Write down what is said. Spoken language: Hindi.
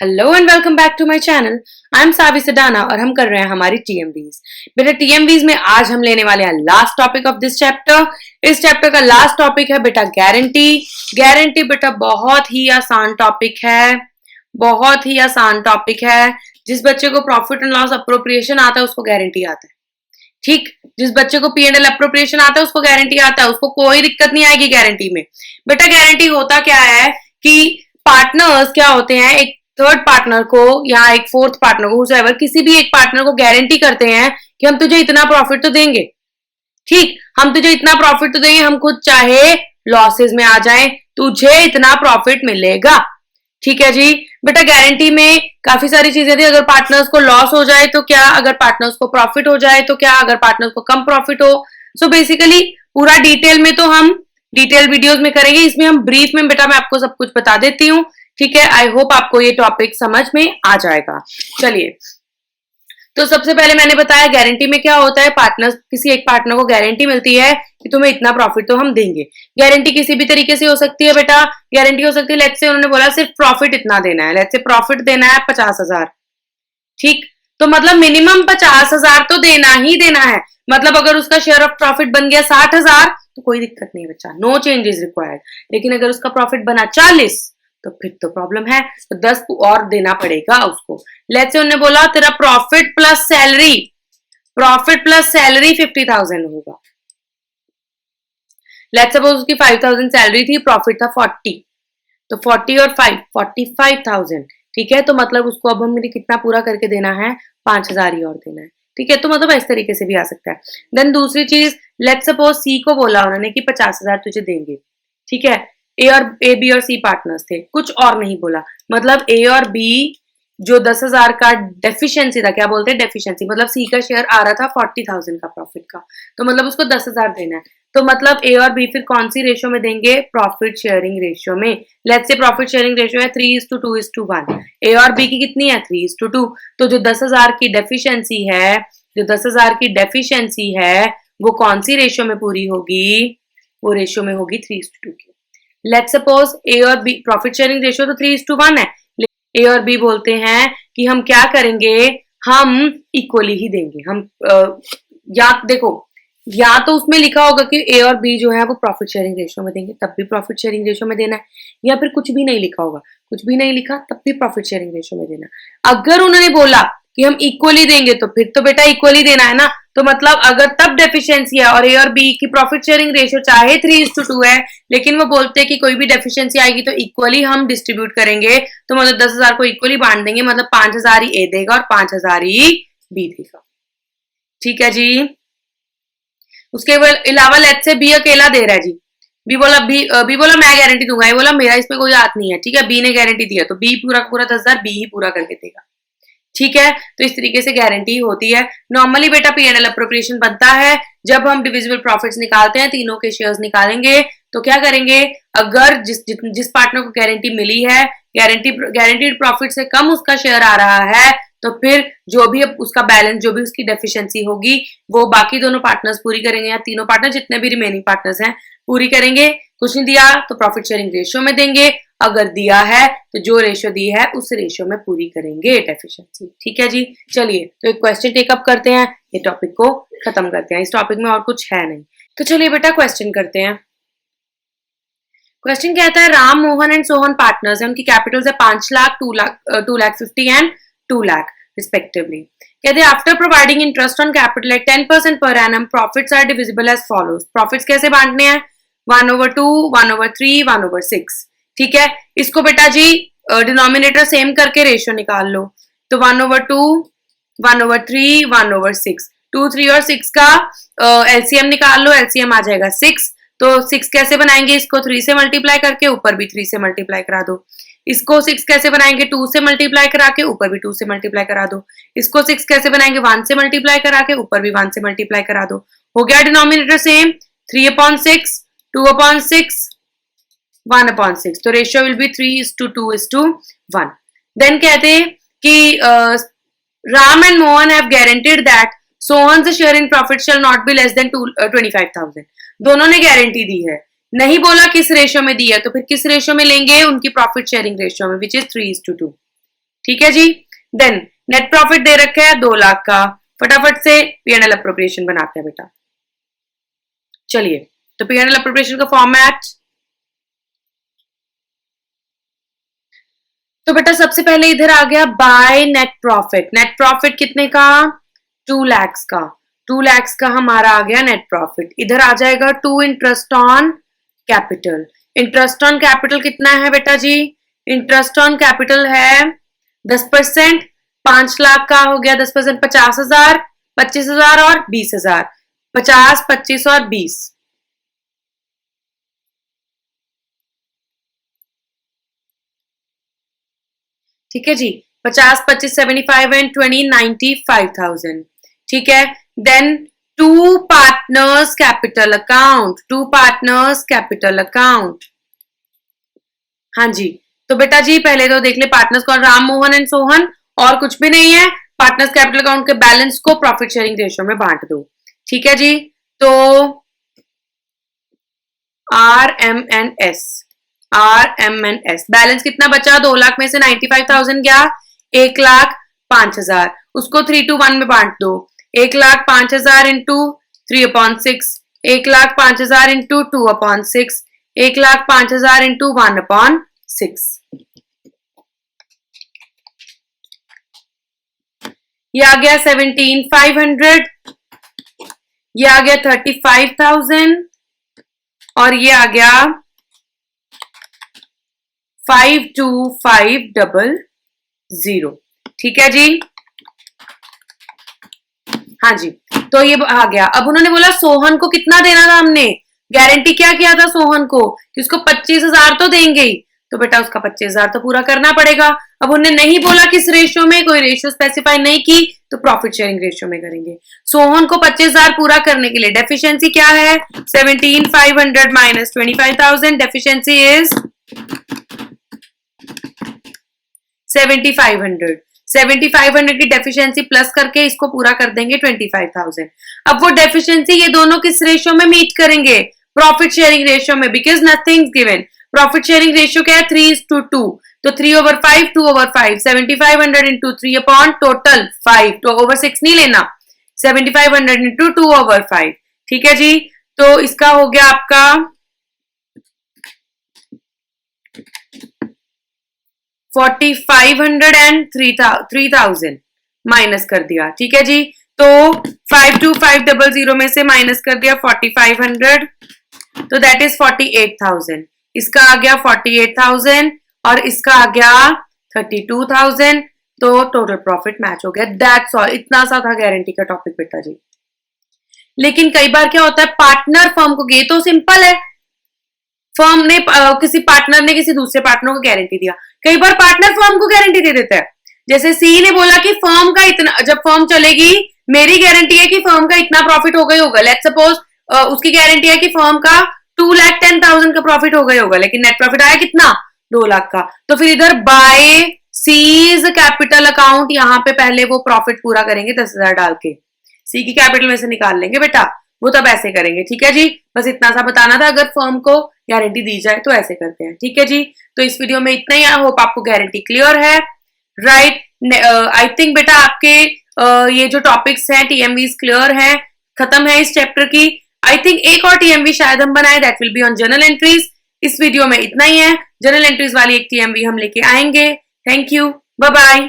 Hello and welcome back to my channel. I am Savi Sadana और हम कर रहे हैं हमारी टीएमवीज। बेटा टीएमवीज में आज हम लेने वाले हैं last topic of this chapter. इस चैप्टर का लास्ट टॉपिक है बेटा गारंटी। गारंटी बेटा बहुत ही आसान टॉपिक है, बहुत ही आसान टॉपिक है। जिस बच्चे को प्रॉफिट एंड लॉस अप्रोप्रिएशन आता है उसको गारंटी आता है, ठीक। जिस बच्चे को पी एंड एल अप्रोप्रिएशन आता है उसको गारंटी आता है, उसको कोई दिक्कत नहीं आएगी गारंटी में। बेटा गारंटी होता क्या है कि पार्टनर्स क्या होते हैं, एक थर्ड पार्टनर को या एक फोर्थ पार्टनर को, हुएवर, किसी भी एक पार्टनर को गारंटी करते हैं कि हम तुझे इतना प्रॉफिट तो देंगे, ठीक, हम तुझे इतना प्रॉफिट तो देंगे, हम खुद चाहे लॉसेस में आ जाएं, तुझे इतना प्रॉफिट मिलेगा, ठीक है जी। बेटा गारंटी में काफी सारी चीजें थी, अगर पार्टनर्स को लॉस हो जाए तो क्या, अगर पार्टनर्स को प्रॉफिट हो जाए तो क्या, अगर पार्टनर्स को कम प्रॉफिट हो। सो बेसिकली पूरा डिटेल में तो हम डिटेल वीडियोस में करेंगे, इसमें हम ब्रीफ में बेटा मैं आपको सब कुछ बता देती हूँ, ठीक है। आई होप आपको ये टॉपिक समझ में आ जाएगा। चलिए, तो सबसे पहले मैंने बताया गारंटी में क्या होता है, पार्टनर, किसी एक पार्टनर को गारंटी मिलती है कि तुम्हें इतना प्रॉफिट तो हम देंगे। गारंटी किसी भी तरीके से हो सकती है बेटा, गारंटी हो सकती है, लेट्स से उन्होंने बोला सिर्फ प्रॉफिट इतना देना है, लेट्स से प्रॉफिट देना है 50,000, ठीक, तो मतलब मिनिमम 50,000 तो देना ही देना है। मतलब अगर उसका शेयर ऑफ प्रॉफिट बन गया 60,000 तो कोई दिक्कत नहीं बच्चा, नो चेंज इज रिक्वायर्ड। लेकिन अगर उसका प्रॉफिट बना 40 तो फिर तो प्रॉब्लम है, तो 10 और देना पड़ेगा उसको। लेट्स से उन्होंने बोला तेरा profit plus salary, profit plus salary 50,000 होगा। लेट्स सपोज उसकी 5,000 सैलरी थी, प्रॉफिट था 40, तो 40 और 5 45,000, ठीक है। तो मतलब उसको अब हमें कितना पूरा करके देना है, 5,000 ही और देना है, ठीक है। तो मतलब इस तरीके से भी आ सकता है। देन दूसरी चीज, लेट्स सपोज सी को बोला उन्होंने कि 50,000 तुझे देंगे, ठीक है। ए बी और सी पार्टनर्स थे, कुछ और नहीं बोला, मतलब ए और बी जो 10,000 का डेफिशिएंसी था, क्या बोलते हैं डेफिशिएंसी, मतलब सी का शेयर आ रहा था 40,000 का प्रॉफिट का, तो मतलब उसको 10,000 देना है। तो मतलब ए और बी फिर कौन सी रेशियो में देंगे, प्रॉफिट शेयरिंग रेशियो में। Let's say profit sharing ratio है 3:2:1, ए और बी की कितनी है 3:2। तो जो 10,000 की डेफिशिएंसी है, जो 10,000 की डेफिशिएंसी है वो कौन सी रेशियो में पूरी होगी, वो रेशियो में होगी 3:2 की। लेट्स सपोज ए और बी, प्रॉफिट शेयरिंग रेशियो तो 3:1 है, ए और बी बोलते हैं कि हम क्या करेंगे, हम इक्वली ही देंगे। हम या देखो, या तो उसमें लिखा होगा कि ए और बी जो है वो प्रॉफिट शेयरिंग रेशियो में देंगे, तब भी प्रॉफिट शेयरिंग रेशियो में देना है, या फिर कुछ भी नहीं लिखा होगा, कुछ भी नहीं लिखा तब भी प्रॉफिट शेयरिंग रेशियो में देना है। अगर उन्होंने बोला कि हम इक्वली देंगे तो फिर तो बेटा इक्वली देना है ना। तो मतलब अगर तब डेफिशिएंसी है और ए और बी की प्रॉफिट शेयरिंग रेशियो चाहे 3:2 है, लेकिन वो बोलते हैं कि कोई भी डेफिशिएंसी आएगी तो इक्वली हम डिस्ट्रीब्यूट करेंगे, तो मतलब 10,000 को इक्वली बांट देंगे, मतलब 5,000 ही ए देगा और 5,000 ही बी देगा, ठीक है जी। उसके अलावा लेट्स से बी अकेला दे रहा है जी, बी बोला मैं गारंटी दूंगा, ये बोला मेरा इसमें कोई हाथ नहीं है, ठीक है। बी ने गारंटी दिया तो बी पूरा पूरा 10,000 बी ही पूरा करके देगा, ठीक है। तो इस तरीके से गारंटी होती है। नॉर्मली बेटा पी एंड एल अप्रोप्रिएशन बनता है जब हम डिविजिबल प्रॉफिट्स निकालते हैं, तीनों के शेयर्स निकालेंगे तो क्या करेंगे, अगर जिस पार्टनर को गारंटी मिली है, गारंटीड प्रॉफिट से कम उसका शेयर आ रहा है, तो फिर जो भी उसका बैलेंस, जो भी उसकी डेफिशिएंसी होगी वो बाकी दोनों पार्टनर्स पूरी करेंगे, या तीनों पार्टनर जितने भी रिमेनिंग पार्टनर्स हैं पूरी करेंगे। कुछ नहीं दिया तो प्रॉफिट शेयरिंग रेशियो में देंगे, अगर दिया है तो जो रेशियो दी है उस रेशियो में पूरी करेंगे डेफिशिएंसी, ठीक है जी। चलिए, तो एक क्वेश्चन टेकअप करते हैं, ये टॉपिक को खत्म करते हैं, इस टॉपिक में और कुछ है नहीं। तो चलिए बेटा क्वेश्चन करते हैं। क्वेश्चन कहता है राम, मोहन एंड सोहन पार्टनर्स है, उनकी कैपिटल्स है 5 लाख, 2 लाख 50 एंड 2 लाख रिस्पेक्टिवली। कहते हैं after providing interest on capital at 10% per annum, profits are divisible as follows. Profits कैसे बांटने हैं, 1/2, 1/3, 1/6, ठीक है। इसको बेटा जी डिनोमिनेटर सेम करके रेशियो निकाल लो, तो 1/2, 1/3, 1/6, 2, 3 और 6 का एलसीएम निकाल लो, एलसीएम आ जाएगा 6। तो 6 कैसे बनाएंगे, इसको 3 से मल्टीप्लाई करके ऊपर भी 3 से मल्टीप्लाई करा दो। इसको 6 कैसे बनाएंगे, 2 से मल्टीप्लाई करा के ऊपर भी 2 से मल्टीप्लाई करा दो। इसको 6 कैसे बनाएंगे, 1 से मल्टीप्लाई करा के ऊपर भी 1 से मल्टीप्लाई करा दो। हो गया डिनोमिनेटर सेम, 3/6, 2/6, 1/6, तो रेशियो विल बी 3:2:1। देन कहते हैं कि Ram and Mohan have guaranteed that Sohan share in profit shall not be less than 25,000। दोनों ने गारंटी दी है, नहीं बोला किस रेशियो में दी है, तो फिर किस रेशियो में लेंगे, उनकी प्रॉफिट शेयरिंग रेशियो में, विच इज 3:2। ठीक है जी। देन नेट प्रॉफिट दे रखा है 2 लाख का, फटाफट से पीएनएल अप्रोप्रिएशन बनाते हैं बेटा। चलिए, तो पीएनएल अप्रोप्रिएशन का फॉर्मेट, तो बेटा सबसे पहले इधर आ गया by net profit. Net profit कितने का? 2 lakhs का। 2 lakhs का हमारा आ गया नेट प्रॉफिट। इधर आ जाएगा 2 interest on capital. Interest on capital कितना है बेटा जी? इंटरेस्ट ऑन कैपिटल है 10%। 5 लाख का हो गया 10%, 50,000, 25,000 और 20,000। 50, 25 और 20। ठीक है जी। 50, 25, 75 एंड 20, 95,000। ठीक है। Then 2 partners capital account. 2 partners capital account. हाँ जी, तो बेटा जी पहले तो देख ले पार्टनर्स कौन, राम मोहन एंड सोहन, और कुछ भी नहीं है। पार्टनर्स कैपिटल अकाउंट के बैलेंस को प्रॉफिट शेयरिंग रेशियो में बांट दो। ठीक है जी। तो RMNS, RMNS बैलेंस कितना बचा? 2 लाख में से 95,000 गया, 1,05,000, उसको 3 to 1 में बांट दो। 1,05,000 इंटू 3/6, 1,05,000 इंटू 2/6, 1,05,000 इंटू 1/6। ये आ गया 17,500, ये आ गया 35,000 और ये आ गया 52,500। ठीक है जी। हाँ जी, तो ये आ गया। अब उन्होंने बोला सोहन को कितना देना था, हमने गारंटी क्या किया था सोहन को कि उसको 25,000 तो देंगे ही, तो बेटा उसका 25,000 तो पूरा करना पड़ेगा। अब उन्होंने नहीं बोला किस रेशियो में, कोई रेशियो स्पेसिफाई नहीं की, तो प्रॉफिट शेयरिंग रेशियो में करेंगे। सोहन को 25,000 पूरा करने के लिए डेफिशिएंसी क्या है? 17,500 माइनस 25,000, डेफिशिएंसी इज 7,500। 7,500 की डेफिशिएंसी प्लस करके इसको पूरा कर देंगे 25,000। अब वो डेफिशिएंसी ये दोनों किस रेशियो में मीट करेंगे? प्रॉफिट शेयरिंग रेशियो में, because nothing given. Profit sharing ratio क्या है? 3:2, तो 3/5, 2/5, 7,500 इंटू 3 अपॉन टोटल 5, तो ओवर 6 नहीं लेना, 7,500 इंटू 2/5। ठीक है जी। तो इसका हो गया आपका 4,500 एंड 3,000 माइनस कर दिया। ठीक है जी। तो 52,500 में से माइनस कर दिया 4,500, तो दैट इज 48,000। इसका आ गया 48,000 और इसका आ गया 32,000, तो टोटल प्रॉफिट मैच हो गया। दैट्स ऑल, इतना सा था गारंटी का टॉपिक बेटा जी। लेकिन कई बार क्या होता है, पार्टनर फर्म को, ये तो सिंपल है, फर्म ने किसी पार्टनर ने किसी दूसरे पार्टनर को गारंटी दिया। कई बार पार्टनर फर्म को गारंटी दे देता है। जैसे सी ने बोला कि फर्म का इतना, जब फर्म चलेगी मेरी गारंटी है कि फर्म का इतना प्रॉफिट हो गई होगा। लेट्स सपोज उसकी गारंटी है कि फर्म का 2,10,000 का प्रॉफिट हो गई होगा, लेकिन नेट प्रॉफिट आया कितना? 2 लाख का। तो फिर इधर बाय सीज कैपिटल अकाउंट, यहाँ पे पहले वो प्रॉफिट पूरा करेंगे 10,000 डाल के, सी की कैपिटल में से निकाल लेंगे बेटा, वो तब ऐसे करेंगे। ठीक है जी, बस इतना सा बताना था। अगर फर्म को गारंटी दी जाए तो ऐसे करते हैं। ठीक है जी। तो इस वीडियो में इतना ही। आई होप आपको गारंटी क्लियर है, राइट? आई थिंक बेटा आपके ये जो टॉपिक्स हैं टीएमवी क्लियर है, खत्म है इस चैप्टर की। आई थिंक एक और टीएमवी शायद हम बनाए, that will be on journal entries. इस वीडियो में इतना ही है। जर्नल एंट्रीज वाली एक टीएमवी हम लेके आएंगे। Thank you, bye bye.